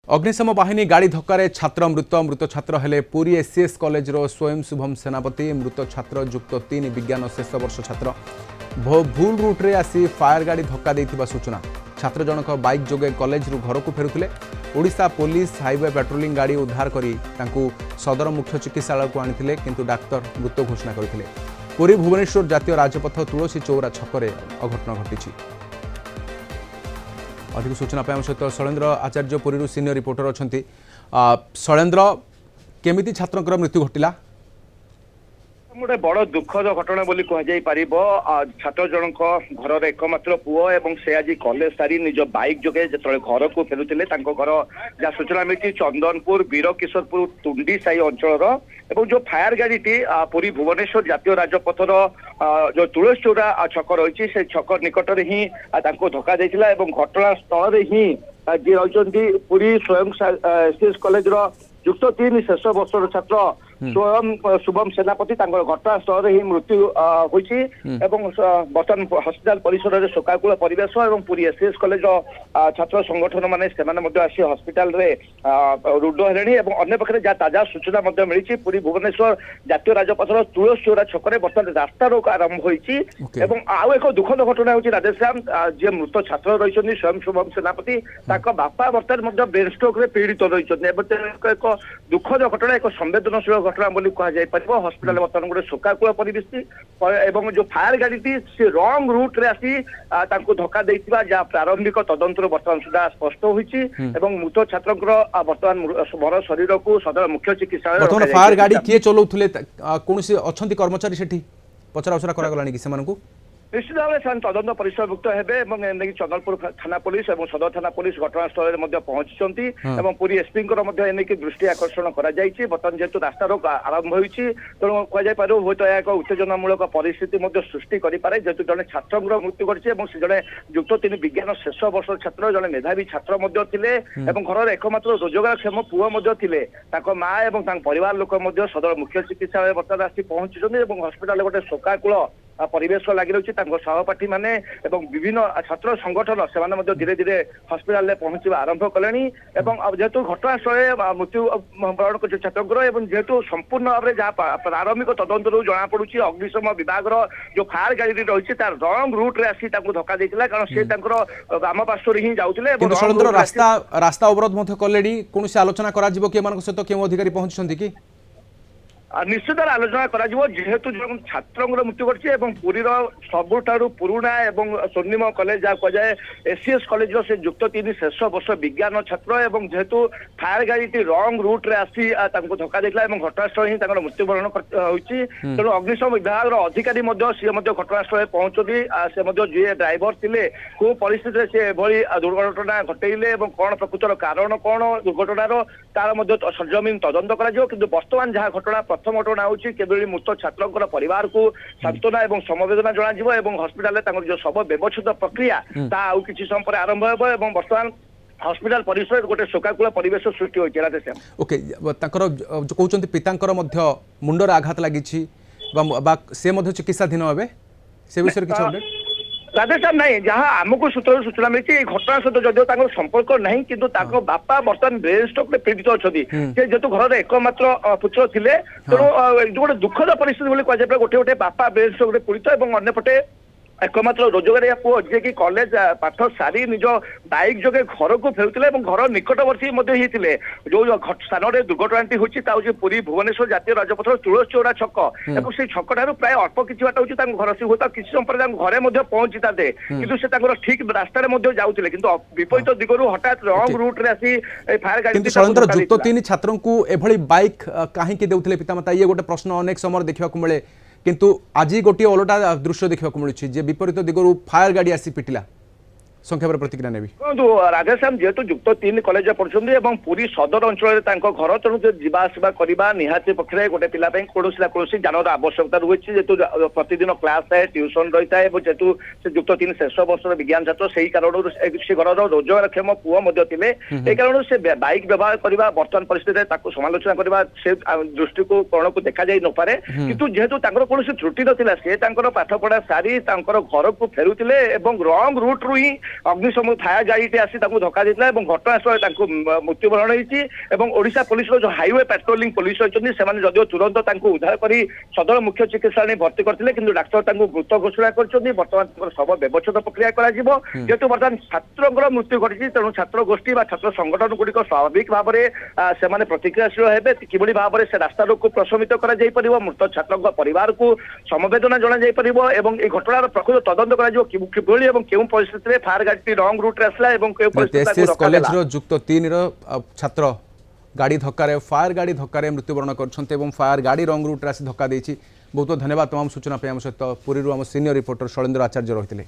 अग्निशम बाहिनी गाड़ी धक्कर छात्र मृत छात्र हेले पुरी एससीएस कॉलेज रो स्वयं शुभम सेनापति मृत छात्र युक्त 3 विज्ञान शेष वर्ष छात्र भूल रूट्रे आसी फायर गाड़ी धक्का देथिबा सूचना। छात्र जनक बाइक जोगे कॉलेज रु घर को फेरुथिले। ओडिशा पुलिस हाईवे पेट्रोलिंग गाड़ी उद्धार करी तांकू सदर मुख्य चिकित्सालय को आनिथिले किंतु डाक्तर मृत घोषणा करथिले। पुरी भुवनेश्वर जातीय राजपथ तुलसी चौरा छकरे अघटन घटिछि। अधिक सूचना पाइम सहित शैलेन्द्र आचार्य पुरी सीनियर रिपोर्टर अच्छा। शैलेन्द्र केमिति छात्र मृत्यु घटिला? गोटे बड़ दुखद घटना बोली कहुई पार। छात्र जनक घर एकमात्र पुओ एवं से आज कॉलेज सारी निज बाइक जोगे जो घर को फेरुले घर जहाँ सूचना मिली चंदनपुर वीरकिशोरपुर तुंडी साई अंचल एवं जो फायर गाड़ी पुरी भुवनेश्वर जातीय राजपथर जो तुलसी चौरा छक रही से छक निकट ही धक्का देता और घटनास्थल ही जी रही पुरी स्वयं एससीएस कॉलेज युक्त 3 शेष वर्षर छात्र स्वयं शुभम सेनापति घटनास्थल ही मृत्यु होती बर्तमान हस्पिटाल परिसर में शोकाकुल परिवेश और पुरी एससीएस कॉलेज छात्र संगठन माने आसी हस्पिटाल रुड हेले अन्य पक्षे जहाँ ताजा सूचना मिली पुरी भुवनेश्वर जातीय राजपथर तुलसी चौरा छक बर्तमान रास्ता रोक आरंभ होती आउ एक दुखद घटना होची राजेश श्याम जी मृत छात्र रही स्वयं शुभम सेनापति बापा बर्तमान ब्रेन स्ट्रोक पीड़ित रही एक दुखद घटना एक संवेदनशील घटना बोली कह हस्पिटाल बर्तमान गोटे शोकाकुल परिवेश जो फायर गाड़ी सी रंग रूट रे आसी धक्का देइतिबा जहाँ प्रारंभिक तदंतर बर्तमान सुधा स्पष्ट होइछि मृत छात्र बर्तमान मर शरीर को सदर मुख्य चिकित्सालय फायर गाड़ी किए चलाउथले कौन अच्छी कर्मचारी सेठी पचरा उचरा करा गलानी कि सेमानकु निश्चित भाव में तदंत परिसरभुक्त हेबे चंदनपुर थाना पुलिस और सदर थाना पुलिस घटनास्थल में पहुंची पुरी एसपी दृष्टि आकर्षण बर्तमान जेहेतु रास्ता रोक आरंभ होती तेणु कहुपर हूँ एक उत्तेजनामूलक परिस्थिति सृष्टि करे जेहेतु जड़े छात्र मृत्यु कर जड़े युक्त 3 विज्ञान शेष वर्ष छात्र जड़े मेधावी छात्र थे घर एकमात्र रोजगारक्षम पुओ माँ और परिवार लोक सदर मुख्य चिकित्सालय बर्तमान आसी पहुंची हस्पिटाल गोटे शोकाकुल परिवेश लगी रही सहपाठी माने विभिन्न छात्र संगठन से धीरे धीरे हस्पिटाल पहुंचा आरंभ कले जेहेतु घटनास्थल मृत्यु बरण कर छात्र जेहेतु संपूर्ण भाव में जहाँ प्रारंभिक तदंत जना पड़ी अग्निशम विभाग जो फायर गाड़ी रही रंग रूट रे आसी धक्का देता कारण से वाम पार्श्व ही जाते रास्ता अवरोध कले कौन आलोचना कर सहित क्यों अधिकारी पहुंची कि निश्चित आलोचना करेतु जो छात्र मृत्यु करी सबुठ पुराणा स्वर्णिम कॉलेज जहाँ कहुए एससीएस कॉलेज से युक्त 3 शेष वर्ष विज्ञान छात्र जेहेतु फायर गाड़ी रंग रूट रे आसी धक्का देता घटनास्थल ही मृत्युवरण होती तेणु अग्निशम विभाग अधिकारी सी घटनास्थल पहुंचती से जी ड्राइवर थे कौ परिस्थिति से दुर्घटना घटेले कौन प्रकृतर कारण कौन दुर्घटनार तार सरजमीन तदंत कर बर्तमान जहाँ घटना प्रथम घटना होवल मृत छात्र परिवार को सांत्वना और समवेदना जन हस्पिटाल जो शव व्यवच्छेद प्रक्रिया कि समय पर आरंभ हो बर्तमान हस्पिटाल परिसर गोटे शोकाकुल परिवेश सृष्टि होती। ओके जो कहते पिता मुंडर आघात लगी चिकित्साधीन हे से विषय किसी राधेश्याम नहीं जहाँ आमको सूत्र सूचना मिली घटना सहित जदिव संपर्क नहीं किंतु बापा बर्तमान ब्रेन स्ट्रोक पीड़ित अच्छा जेहेतु घर एकमात्र पुत्र थे तेणु गोटे दुखद परिस्थिति कहुए गोटे गोटे बापा ब्रेन स्ट्रोक पीड़ित और अंपटे एकमात्र रोजगारिया पुओ जे कि कॉलेज पाठ सारी निज बाइक जोगे घर को फेरुले घर निकटवर्ती जो स्थान दुर्घटना होती पुरी भुवनेश्वर जातीय राजपथ तुलसी चौरा छक से छक ठार प्राय अल्प किसी बाट होती घर से हुए किसी समय पर घरे पहुंची था कि ठीक रास्तार जाते कि विपरीत दिगरू हठात रंग रूट रे आसी फायर गाड़ी युक्त 3 छात्रों को एभली बाइक कहीं देउथिले पितामाता ये गोटे प्रश्न अनेक समय देखा मिले किंतु आज गोटे अलटा दृश्य देखा मिलूँ विपरीत दिगरू फायर गाड़ी आसी पिटिला संक्षेप प्रतिक्रिया नेबी राधेश्याम जेहेतु युक्त 3 कॉलेज पढ़ुଛନ୍ତି ଏବଂ पुरी सदर अंचल घर तेणु जावासवा करवा निहाती पक्षे गोटे पिला कौन कौन जानर आवश्यकता रही जेहेतु प्रतिदिन क्लास थाए ट्यूशन रही है जेहेतु से युक्त 3 शेष वर्ष विज्ञान छात्र से कारण से घर रोजगारक्षम पुओ थे कारण से बाइक व्यवहार करवा बर्तमान परिस्थिति समालोचना करवा से दृष्टिकोण को देखा जाई न पारे किंतु जेहेतु कौन त्रुटि नाला से पाठपढ़ा सारी घर को फेरुले रंग रूट रु ही ଅଗ୍ନିଶମ ଫାୟାର ଗାଡିଟେ ଆସି ତାଙ୍କୁ ଧକ୍କା ଦେଇଥିଲା ଏବଂ ଘଟଣାସ୍ଥଳରେ ତାଙ୍କୁ ମୃତ୍ୟୁବରଣ ହେଇଛି ଏବଂ ଓଡ଼ିଶା ପୋଲିସର ଯୋଉ ହାଇୱେ ପାଟ୍ରୋଲିଂ ପୋଲିସ ଅଛନ୍ତି ସେମାନେ ଯଦିଓ ତୁରନ୍ତ ତାଙ୍କୁ ଉଦ୍ଧାର କରି ସଦର ମୁଖ୍ୟ ଚିକିତ୍ସାଳୟରେ ଭର୍ତ୍ତି କରିଥିଲେ କିନ୍ତୁ ଡାକ୍ତର ତାଙ୍କୁ ମୃତ ଘୋଷଣା କରିଛନ୍ତି। ବର୍ତ୍ତମାନ ତାଙ୍କର ଶବ ବ୍ୟବଚ୍ଛେଦ ପ୍ରକ୍ରିୟା କରାଯିବ। ଯେହେତୁ ବର୍ତ୍ତମାନ ଛାତ୍ରଙ୍କର ମୃତ୍ୟୁ ଘଟିଛି ତେଣୁ ଛାତ୍ର ଗୋଷ୍ଠୀ ବା ଛାତ୍ର ସଂଗଠନ ଗୁଡିକ ସ୍ୱାଭାବିକ ଭାବରେ ସେମାନେ ପ୍ରତିକ୍ରିୟାଶୀଳ ହେବେ। କିଭଳି ଭାବରେ ସେ ରାସ୍ତାରୋକକୁ ପ୍ରଶମିତ କରାଯାଇପାରିବ, ମୃତ ଛାତ୍ରଙ୍କ ପରିବାରକୁ ସମବେଦନା ଜଣାଯାଇପାରିବ ଏବଂ এই ଘଟଣାର ପ୍ରକୃତ ତଦନ୍ତ କରାଯିବ କିଭଳି ଏବଂ କେଉଁ ପରିସ୍ଥିତିରେ ଫାୟାର ଗାଡିଟି ରଙ୍ଗ ରୁଟରେ ଆସିଲା ଏବଂ କେଉଁ ପରିସ୍ଥିତିରେ କଲେଜର ଯୁକ୍ତ 3 ର ଛାତ୍ର गाड़ी धक्कार फायर गाड़ी धक्कार मृत्युवरण कर फायर गाड़ी रंग रूट्रे आसी धक्का देती। बहुत बहुत धन्यवाद तमाम सूचना सहित पुरी आम सीनियर रिपोर्टर शैलेन्द्र आचार्य रही।